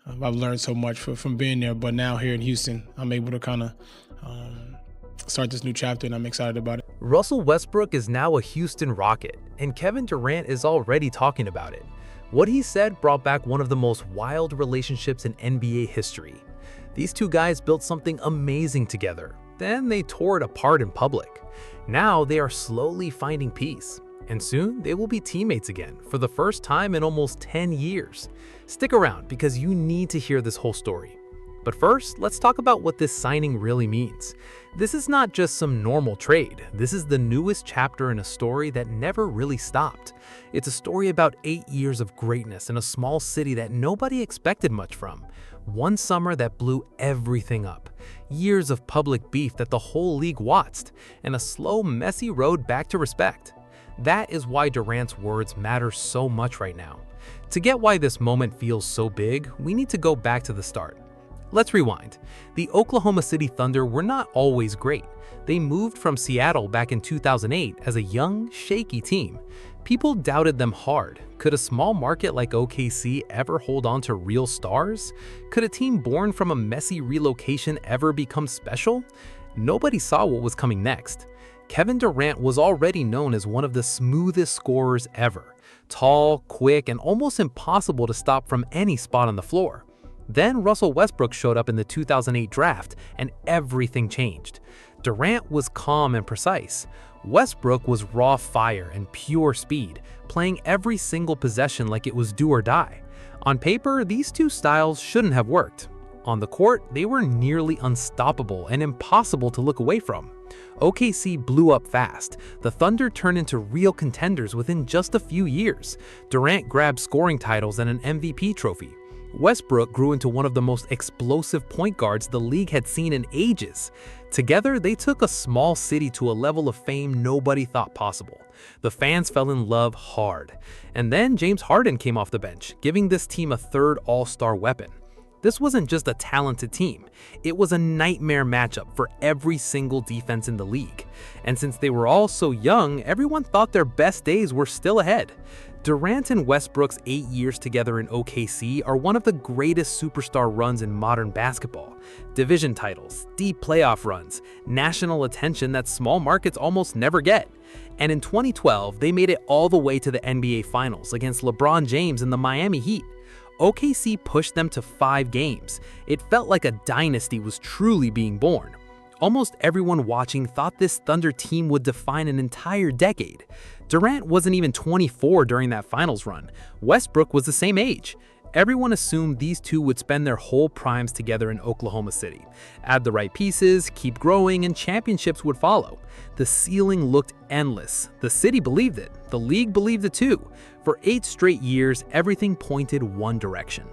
I've learned so much from being there. But now here in Houston, I'm able to kind of start this new chapter, and I'm excited about it. Russell Westbrook is now a Houston Rocket, and Kevin Durant is already talking about it. What he said brought back one of the most wild relationships in NBA history. These two guys built something amazing together. Then they tore it apart in public. Now they are slowly finding peace. And soon they will be teammates again for the first time in almost 10 years. Stick around because you need to hear this whole story. But first, let's talk about what this signing really means. This is not just some normal trade. This is the newest chapter in a story that never really stopped. It's a story about 8 years of greatness in a small city that nobody expected much from. One summer that blew everything up. Years of public beef that the whole league watched. And a slow, messy road back to respect. That is why Durant's words matter so much right now. To get why this moment feels so big, we need to go back to the start. Let's rewind. The Oklahoma City Thunder were not always great. They moved from Seattle back in 2008 as a young, shaky team. People doubted them hard. Could a small market like OKC ever hold on to real stars? Could a team born from a messy relocation ever become special? Nobody saw what was coming next. Kevin Durant was already known as one of the smoothest scorers ever. Tall, quick, and almost impossible to stop from any spot on the floor. Then Russell Westbrook showed up in the 2008 draft, and everything changed. Durant was calm and precise. Westbrook was raw fire and pure speed, playing every single possession like it was do or die. On paper, these two styles shouldn't have worked. On the court, they were nearly unstoppable and impossible to look away from. OKC blew up fast. The Thunder turned into real contenders within just a few years. Durant grabbed scoring titles and an MVP trophy. Westbrook grew into one of the most explosive point guards the league had seen in ages. Together, they took a small city to a level of fame nobody thought possible. The fans fell in love hard. And then James Harden came off the bench, giving this team a third all-star weapon. This wasn't just a talented team. It was a nightmare matchup for every single defense in the league. And since they were all so young, everyone thought their best days were still ahead. Durant and Westbrook's 8 years together in OKC are one of the greatest superstar runs in modern basketball. Division titles, deep playoff runs, national attention that small markets almost never get. And in 2012, they made it all the way to the NBA Finals against LeBron James and the Miami Heat. OKC pushed them to 5 games. It felt like a dynasty was truly being born. Almost everyone watching thought this Thunder team would define an entire decade. Durant wasn't even 24 during that finals run. Westbrook was the same age. Everyone assumed these two would spend their whole primes together in Oklahoma City. Add the right pieces, keep growing, and championships would follow. The ceiling looked endless. The city believed it. The league believed it too. For 8 straight years, everything pointed one direction.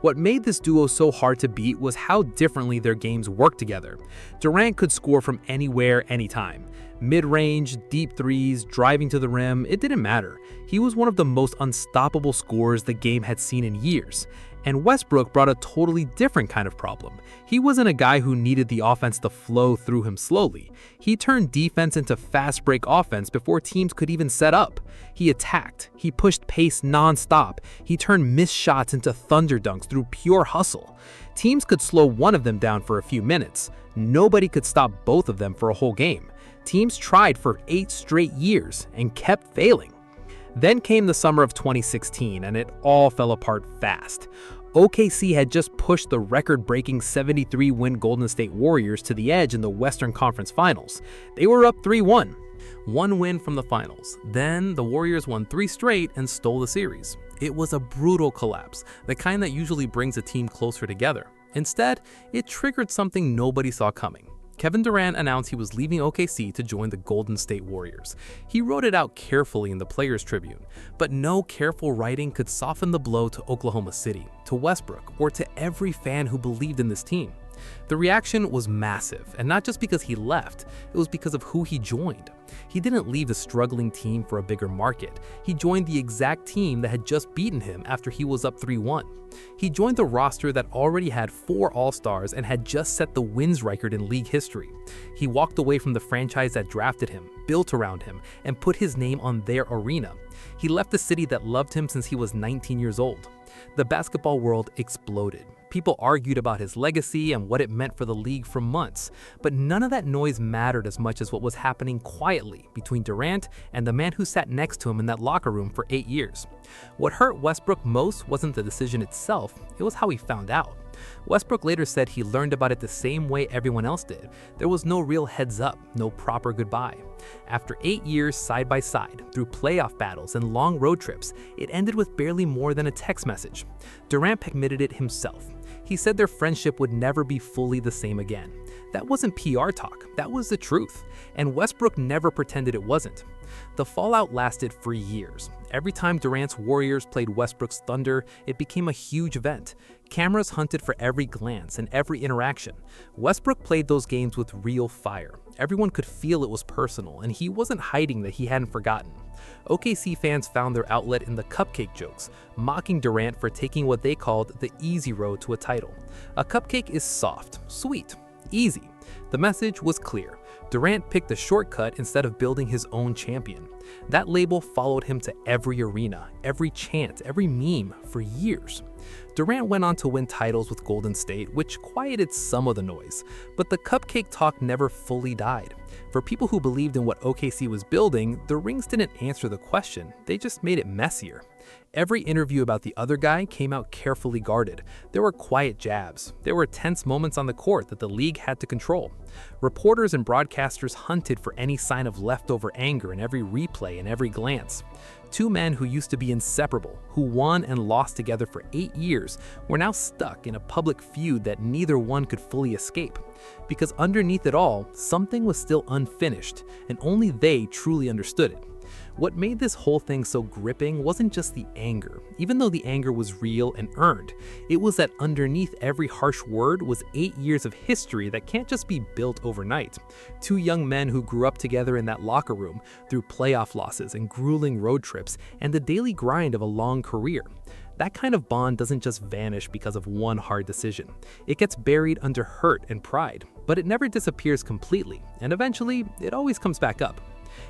What made this duo so hard to beat was how differently their games worked together. Durant could score from anywhere, anytime. Mid-range, deep threes, driving to the rim, it didn't matter. He was one of the most unstoppable scorers the game had seen in years. And Westbrook brought a totally different kind of problem. He wasn't a guy who needed the offense to flow through him slowly. He turned defense into fast break offense before teams could even set up. He attacked. He pushed pace non-stop. He turned missed shots into thunder dunks through pure hustle. Teams could slow one of them down for a few minutes. Nobody could stop both of them for a whole game. Teams tried for 8 straight years and kept failing. Then came the summer of 2016, and it all fell apart fast. OKC had just pushed the record-breaking 73-win Golden State Warriors to the edge in the Western Conference Finals. They were up 3-1. One win from the finals. Then the Warriors won 3 straight and stole the series. It was a brutal collapse, the kind that usually brings a team closer together. Instead, it triggered something nobody saw coming. Kevin Durant announced he was leaving OKC to join the Golden State Warriors. He wrote it out carefully in the Players Tribune, but no careful writing could soften the blow to Oklahoma City, to Westbrook, or to every fan who believed in this team. The reaction was massive, and not just because he left, it was because of who he joined. He didn't leave the struggling team for a bigger market. He joined the exact team that had just beaten him after he was up 3-1. He joined the roster that already had 4 All-Stars and had just set the wins record in league history. He walked away from the franchise that drafted him, built around him, and put his name on their arena. He left the city that loved him since he was 19 years old. The basketball world exploded. People argued about his legacy and what it meant for the league for months, but none of that noise mattered as much as what was happening quietly between Durant and the man who sat next to him in that locker room for 8 years. What hurt Westbrook most wasn't the decision itself, it was how he found out. Westbrook later said he learned about it the same way everyone else did. There was no real heads up, no proper goodbye. After 8 years side by side, through playoff battles and long road trips, it ended with barely more than a text message. Durant admitted it himself. He said their friendship would never be fully the same again. That wasn't PR talk, that was the truth. And Westbrook never pretended it wasn't. The fallout lasted for years. Every time Durant's Warriors played Westbrook's Thunder, it became a huge event. Cameras hunted for every glance and every interaction. Westbrook played those games with real fire. Everyone could feel it was personal, and he wasn't hiding that he hadn't forgotten. OKC fans found their outlet in the cupcake jokes, mocking Durant for taking what they called the easy road to a title. A cupcake is soft, sweet, easy. The message was clear. Durant picked the shortcut instead of building his own champion. That label followed him to every arena, every chant, every meme for years. Durant went on to win titles with Golden State, which quieted some of the noise, but the cupcake talk never fully died. For people who believed in what OKC was building, the rings didn't answer the question, they just made it messier. Every interview about the other guy came out carefully guarded. There were quiet jabs. There were tense moments on the court that the league had to control. Reporters and broadcasters hunted for any sign of leftover anger in every replay and every glance. Two men who used to be inseparable, who won and lost together for 8 years, were now stuck in a public feud that neither one could fully escape. Because underneath it all, something was still unfinished, and only they truly understood it. What made this whole thing so gripping wasn't just the anger, even though the anger was real and earned. It was that underneath every harsh word was 8 years of history that can't just be built overnight. Two young men who grew up together in that locker room through playoff losses and grueling road trips and the daily grind of a long career. That kind of bond doesn't just vanish because of one hard decision. It gets buried under hurt and pride, but it never disappears completely, and eventually, it always comes back up.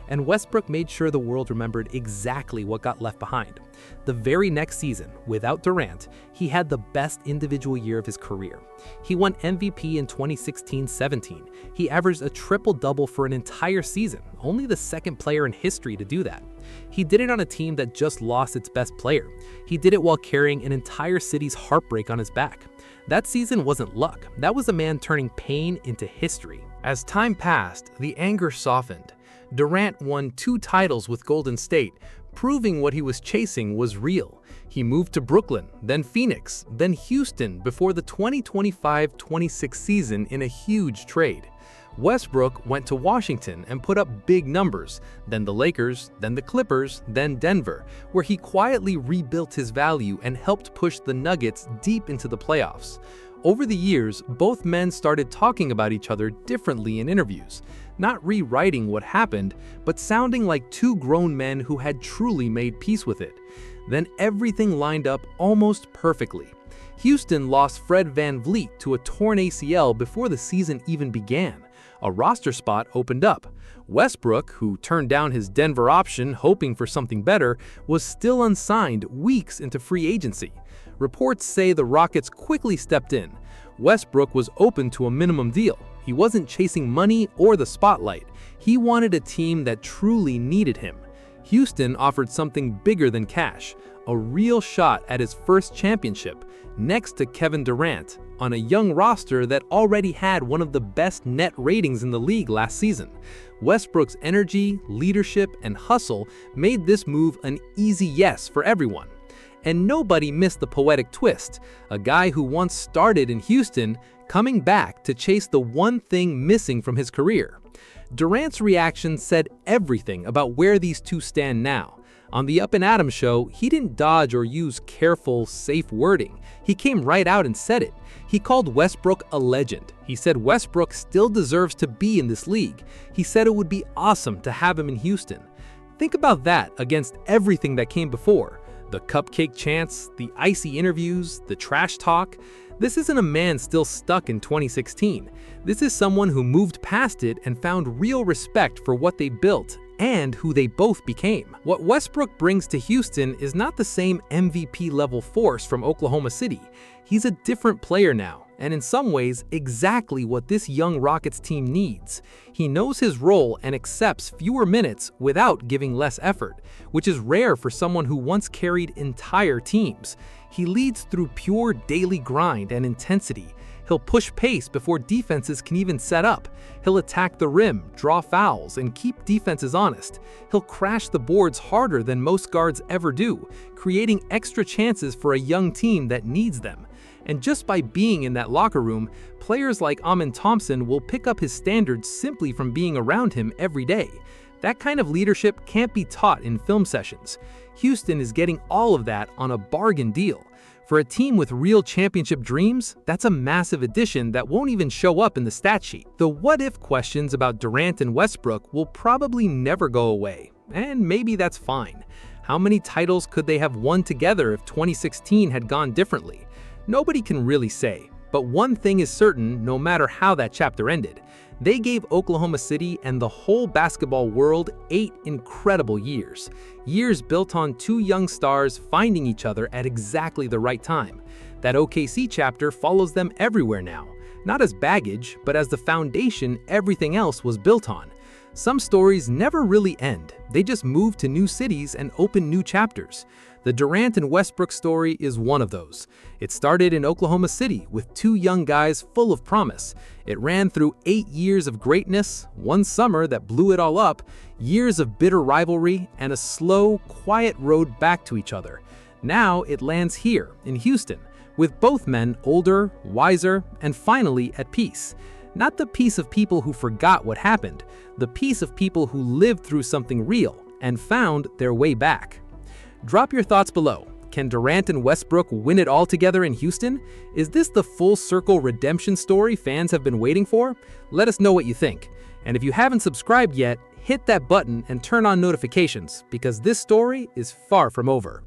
And Westbrook made sure the world remembered exactly what got left behind. The very next season, without Durant, he had the best individual year of his career. He won MVP in 2016-17. He averaged a triple-double for an entire season, only the second player in history to do that. He did it on a team that just lost its best player. He did it while carrying an entire city's heartbreak on his back. That season wasn't luck, that was a man turning pain into history. As time passed, the anger softened. Durant won 2 titles with Golden State, proving what he was chasing was real. He moved to Brooklyn, then Phoenix, then Houston before the 2025-26 season in a huge trade. Westbrook went to Washington and put up big numbers, then the Lakers, then the Clippers, then Denver, where he quietly rebuilt his value and helped push the Nuggets deep into the playoffs. Over the years, both men started talking about each other differently in interviews, not rewriting what happened, but sounding like two grown men who had truly made peace with it. Then everything lined up almost perfectly. Houston lost Fred VanVleet to a torn ACL before the season even began. A roster spot opened up. Westbrook, who turned down his Denver option hoping for something better, was still unsigned weeks into free agency. Reports say the Rockets quickly stepped in. Westbrook was open to a minimum deal. He wasn't chasing money or the spotlight. He wanted a team that truly needed him. Houston offered something bigger than cash, a real shot at his first championship, next to Kevin Durant, on a young roster that already had one of the best net ratings in the league last season. Westbrook's energy, leadership, and hustle made this move an easy yes for everyone. And nobody missed the poetic twist, a guy who once started in Houston coming back to chase the one thing missing from his career. Durant's reaction said everything about where these two stand now. On the Up and Adams show, he didn't dodge or use careful, safe wording. He came right out and said it. He called Westbrook a legend. He said Westbrook still deserves to be in this league. He said it would be awesome to have him in Houston. Think about that against everything that came before. The cupcake chants, the icy interviews, the trash talk. This isn't a man still stuck in 2016. This is someone who moved past it and found real respect for what they built and who they both became. What Westbrook brings to Houston is not the same MVP-level force from Oklahoma City. He's a different player now, and in some ways, exactly what this young Rockets team needs. He knows his role and accepts fewer minutes without giving less effort, which is rare for someone who once carried entire teams. He leads through pure daily grind and intensity. He'll push pace before defenses can even set up. He'll attack the rim, draw fouls, and keep defenses honest. He'll crash the boards harder than most guards ever do, creating extra chances for a young team that needs them. And just by being in that locker room, players like Amen Thompson will pick up his standards simply from being around him every day. That kind of leadership can't be taught in film sessions. Houston is getting all of that on a bargain deal. For a team with real championship dreams, that's a massive addition that won't even show up in the stat sheet. The what-if questions about Durant and Westbrook will probably never go away, and maybe that's fine. How many titles could they have won together if 2016 had gone differently? Nobody can really say, but one thing is certain no matter how that chapter ended. They gave Oklahoma City and the whole basketball world 8 incredible years. Years built on two young stars finding each other at exactly the right time. That OKC chapter follows them everywhere now, not as baggage, but as the foundation everything else was built on. Some stories never really end. They just move to new cities and open new chapters. The Durant and Westbrook story is one of those. It started in Oklahoma City with two young guys full of promise. It ran through 8 years of greatness, one summer that blew it all up, years of bitter rivalry, and a slow, quiet road back to each other. Now it lands here in Houston, with both men older, wiser, and finally at peace. Not the peace of people who forgot what happened, the peace of people who lived through something real and found their way back. Drop your thoughts below. Can Durant and Westbrook win it all together in Houston? Is this the full circle redemption story fans have been waiting for? Let us know what you think. And if you haven't subscribed yet, hit that button and turn on notifications because this story is far from over.